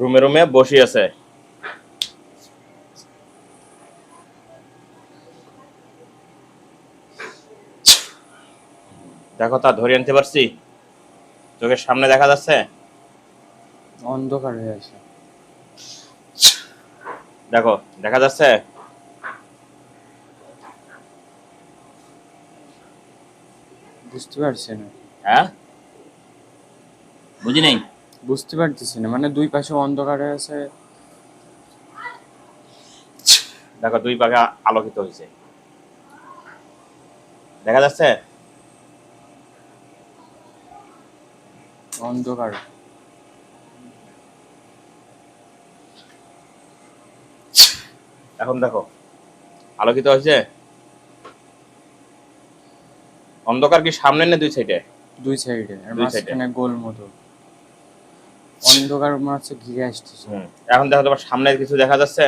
রুমে রুমে বসে আছে। দেখো তা ধরে আনতে পারছি, চোখের সামনে দেখা যাচ্ছে। অন্ধকার হয়ে আছে। দেখো দেখা যাচ্ছে। বুঝতে পারছি না। হ্যাঁ বুঝি নেই। বুঝতে পারতেছি না, মানে দুই পাশে অন্ধকার হয়ে আছে। দেখো দুই পাখা আলোকিত হয়েছে, দেখা যাচ্ছে। অন্ধকার। এখন দেখো আলোকিত হয়েছে। অন্ধকার কি সামনে না দুই সাইডে? দুই সাইডে, আর দুই সাইডে। মাঝখানে গোল মতো অন্ধকার মনে হচ্ছে ঘিরে আসতেছে। এখন দেখো তোমার সামনে কিছু দেখা যাচ্ছে?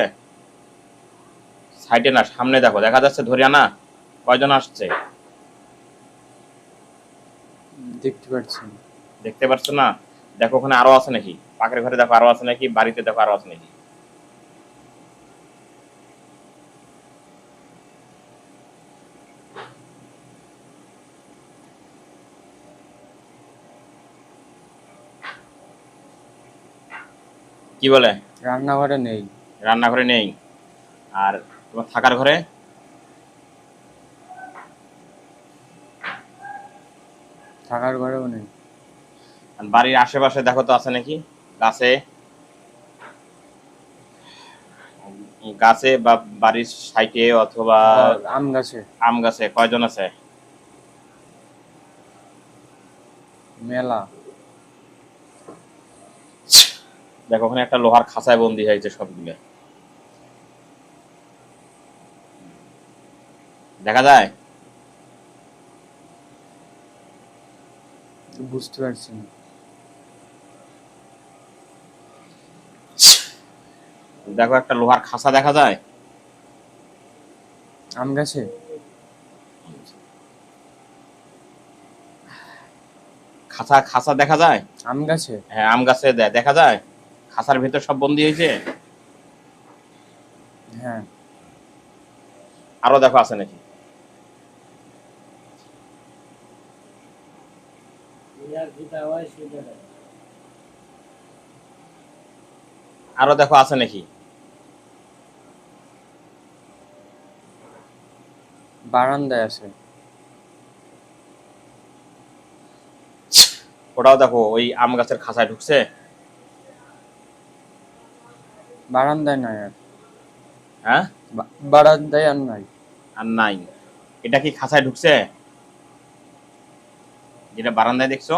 সাইডে না, সামনে দেখো দেখা যাচ্ছে ধরিয়া না, কয়জন আসছে দেখতে পাচ্ছি না। দেখতে পাচ্ছ না? দেখো ওখানে আরো আছে নাকি, পাকের ঘরে দেখো আরো আছে নাকি, বাড়িতে দেখো আরো আছে নাকি। কি বলে? রান্নাঘরে নেই। রান্নাঘরে নেই। আর তোমার থাকার ঘরে? থাকার ঘরেও নেই। আর বাড়ির আশেপাশে দেখো তো আছে নাকি, গাছে, গাছে বা বাড়ির সাইডে অথবা আম গাছে। আম গাছে কয়জন আছে? মেলা। দেখো ওখানে একটা লোহার খাঁচায় বন্দি হয়েছে সবগুলো, দেখা যায়। বুঝতে পারছি না। দেখো একটা লোহার খাঁচা দেখা যায়। আম গাছে। খাঁচা খাঁচা দেখা যায়। আম গাছে। হ্যাঁ আম গাছে দেখা যায়। খাঁচার ভিতর সব বন্দি হয়েছে। হ্যাঁ। আরো দেখো আছে নাকি। আরো দেখো আছে নাকি। বারান্দায় আছে। ওটাও দেখো ওই আম গাছের খাঁচায় ঢুকছে। বারান্দায় নাই আর। হ্যাঁ বারান্দায় আর নাই। আর নাই। এটা কি খাঁচায় ঢুকছে, যেটা বারান্দায় দেখছো?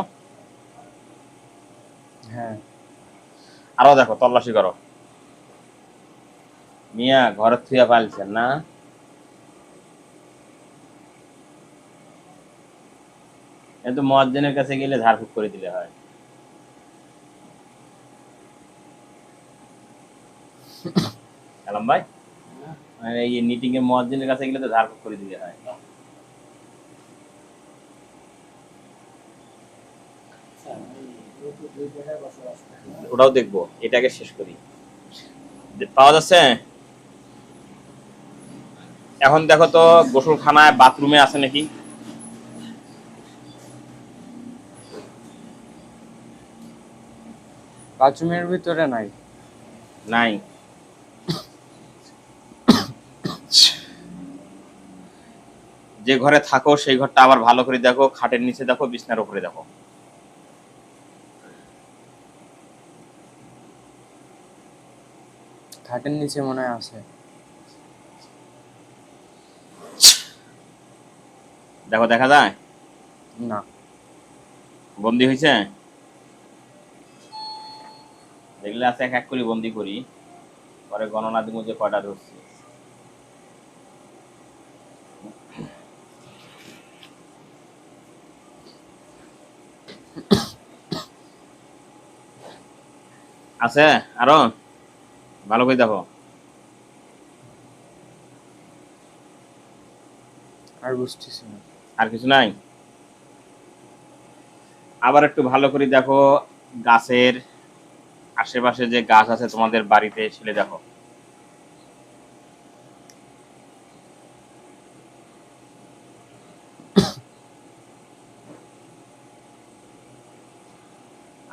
হ্যাঁ। আরো দেখো, তল্লাশি করো। মিয়া ঘরে থুয়া পালছেন না? কিন্তু মুয়াজ্জিনের কাছে গেলে ঝাড়ফুঁক করে দিলে হয়। কালাম ভাই, মানে এই মিটিং এ মুয়াজ্জিনের কাছে গেলে তো ঝাড়ফুঁক করে দিলে হয়। ওটাও দেখবো, এটাকে শেষ করি। পাওয়া যাচ্ছে। এখন দেখো তো গোসলখানায় বাথরুমে আছে নাকি। বাথরুমের ভিতরে নাই। নাই। যে ঘরে থাকো সেই ঘরটা আবার ভালো করে দেখো, খাটের নিচে দেখো, বিছনার উপরে দেখো। খাটের নিচে মনে হয় আছে। দেখো দেখা যায় না। বন্দি হয়েছে। দেখলে আছে এক এক করে বন্দি করি, পরে গণনা দিব যে কয়টা ধরছি। আছে আরো, ভালো করে দেখো। আর বুঝতেছি না। আর কিছু নাই। আবার একটু ভালো করে দেখো গাছের আশেপাশে যে গাছ আছে তোমাদের বাড়িতে ছেলে দেখো।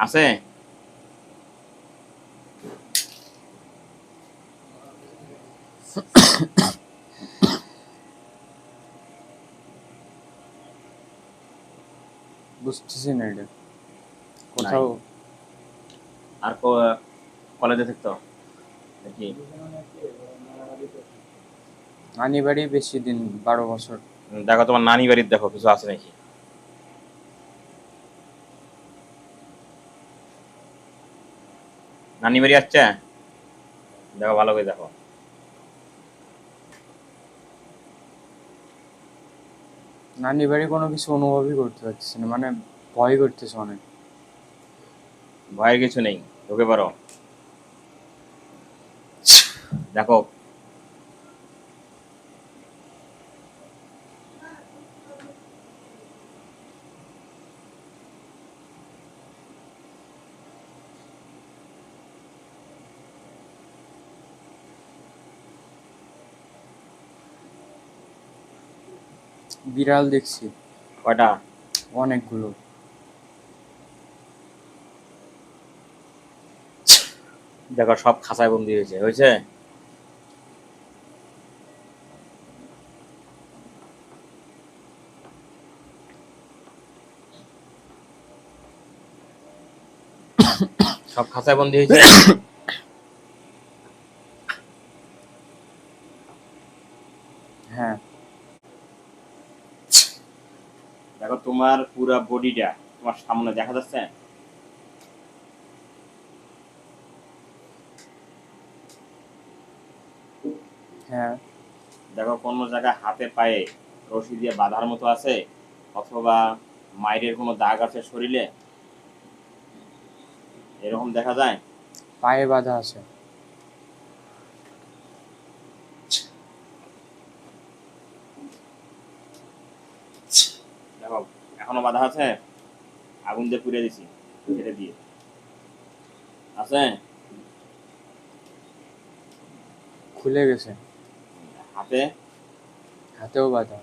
আছে? বুঝতেছি না এটা কোথাও। আর কলেজে থাকতো নাকি? নানি বাড়ি বেশি দিন, 12 বছর। দেখো তোমার নানি বাড়ির দেখো কিছু আছে নাকি। নানি বাড়ি আসছে? দেখো ভালো করে দেখো। নানি বাড়ি কোনো কিছু অনুভবই করতে পারছি না, মানে ভয় করতেছে অনেক। ভয়ের কিছু নেই, ঢুকে পারো। দেখো বিড়াল দেখছি কয়টা? অনেকগুলো। দেখো সব খাঁচায় বন্দি হয়েছে হয়েছে। সব খাঁচায় বন্দি হয়েছে। হ্যাঁ দেখো তোমার পুরা বডিটা তোমার সামনে দেখা যাচ্ছে। হ্যাঁ দেখো কোনো জায়গায় হাতে পায়ে রশি দিয়ে বাঁধার মতো আছে, অথবা মাইরের কোনো দাগ আছে শরীরে, এরকম দেখা যায়? পায়ে বাঁধা আছে। দেখো এখনো বাঁধা আছে, আগুন দিয়ে পুড়ে দিছি ছেড়ে দিয়ে। আছে? খুলে গেছে। হাতে? হাতেও বাঁধা।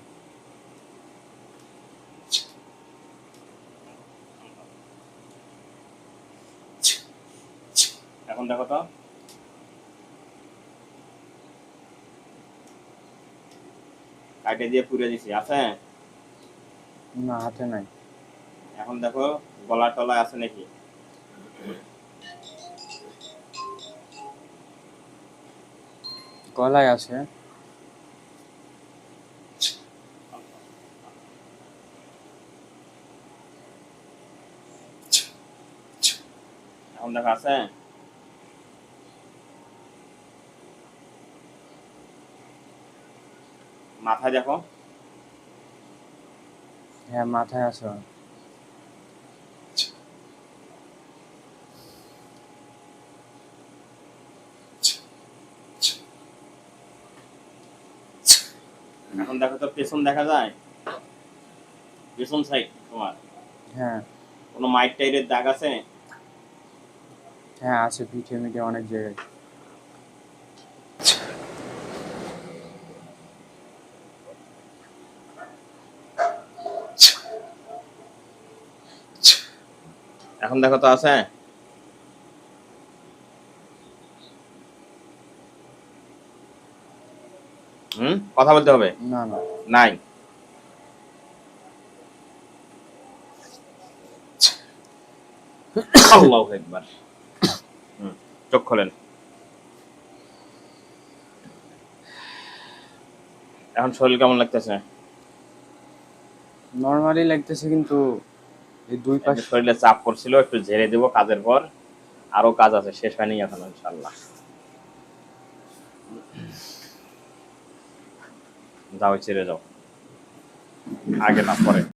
এখন দেখো তো। কাটে দিয়ে পুড়ে দিছি। আছে? না, হাতে নাই। এখন দেখো গলা টলা আছে নাকি? গলায় আছে। এখন দেখো আছে? মাথায় দেখো। হ্যাঁ, মাথায় আছে। এখন দেখো তো পেছন দেখা যায়? পেছন সাইড তোমার হ্যাঁ কোনো মাইট টাইরের দাগ আছে? হ্যাঁ আছে, পিঠে মিঠে অনেক জায়গায়। এখন দেখো তো আছে? কথা বলতে হবে। না না। নাই। আল্লাহু আকবার। চোখ খোলেন। এখন শরীর কেমন লাগতেছে? নর্মালি লাগতেছে, কিন্তু এই দুই একটু পাশে শরীরে চাপ পড়ছিল, একটু ঝেড়ে দেবো কাজের পর। আরো কাজ আছে, শেষ হয়নি এখন ইনশাআল্লাহ। যাও ছেড়ে যাও, আগে না পরে।